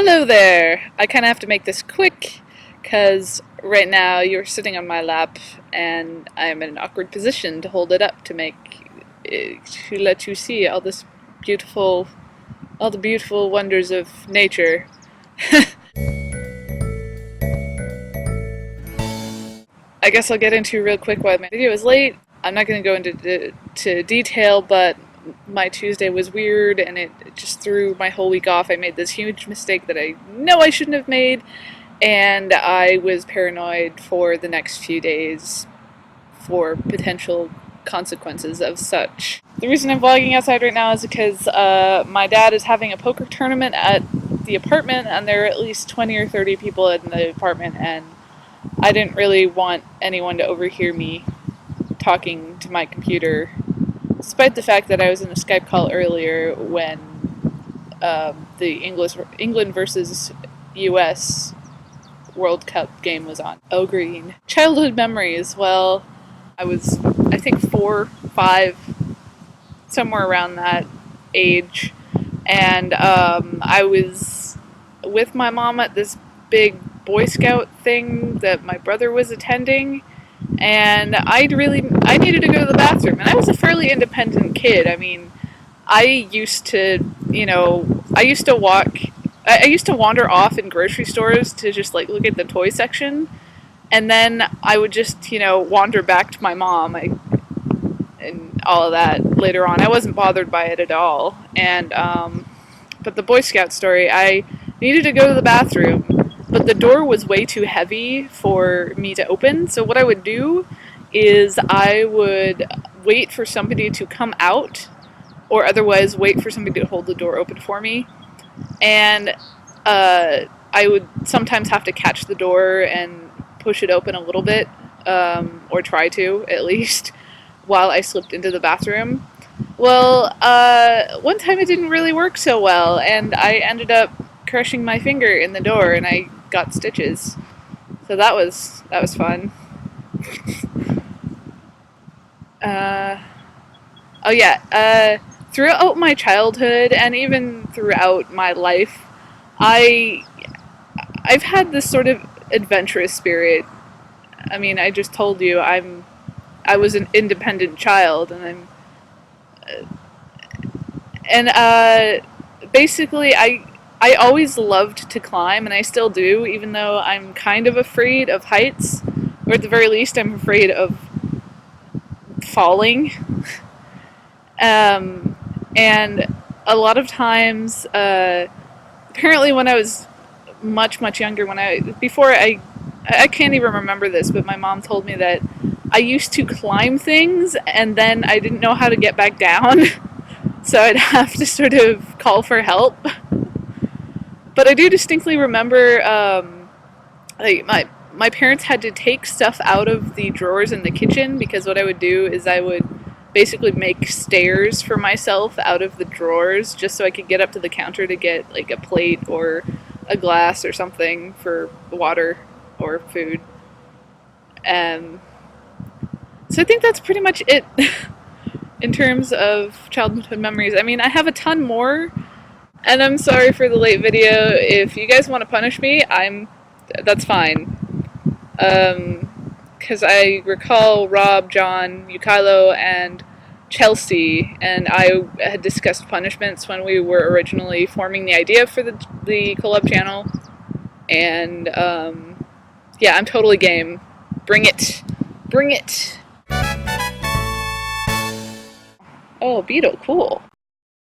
Hello there! I kind of have to make this quick because right now you're sitting on my lap and I'm in an awkward position to hold it up to let you see all the beautiful wonders of nature. I guess I'll get into real quick why my video is late. I'm not going to go into detail, but my Tuesday was weird and it just threw my whole week off. I made this huge mistake that I know I shouldn't have made, and I was paranoid for the next few days for potential consequences of such. The reason I'm vlogging outside right now is because my dad is having a poker tournament at the apartment, and there are at least 20 or 30 people in the apartment, and I didn't really want anyone to overhear me talking to my computer, despite the fact that I was in a Skype call earlier when the England versus US World Cup game was on. Oh, green. Childhood memories. Well, I was, I think, 4, 5, somewhere around that age, and I was with my mom at this big Boy Scout thing that my brother was attending, and I needed to go to the bathroom, and I was a fairly independent kid. I mean, I used to wander off in grocery stores to just like look at the toy section, and then I would just, wander back to my mom and all of that later on. I wasn't bothered by it at all. And but the Boy Scout story, I needed to go to the bathroom, but the door was way too heavy for me to open. So what I would do is I would wait for somebody to come out, or otherwise wait for somebody to hold the door open for me. And I would sometimes have to catch the door and push it open a little bit, or try to, at least, while I slipped into the bathroom. Well, one time it didn't really work so well, and I ended up crushing my finger in the door, and I got stitches. So that was fun. Oh yeah, throughout my childhood and even throughout my life, I've had this sort of adventurous spirit. I mean, I just told you I was an independent child, and basically I always loved to climb, and I still do, even though I'm kind of afraid of heights, or at the very least I'm afraid of falling. And a lot of times, apparently when I was much younger, I can't even remember this, but my mom told me that I used to climb things and then I didn't know how to get back down, so I'd have to sort of call for help. But I do distinctly remember, like my parents had to take stuff out of the drawers in the kitchen, because what I would do is I would basically make stairs for myself out of the drawers just so I could get up to the counter to get like a plate or a glass or something for water or food. So I think that's pretty much it in terms of childhood memories. I mean, I have a ton more, and I'm sorry for the late video. If you guys want to punish me, that's fine. Because I recall Rob, John, Yukilo, and Chelsea, and I had discussed punishments when we were originally forming the idea for the collab channel, and yeah, I'm totally game. Bring it. Bring it. Oh, beetle, cool.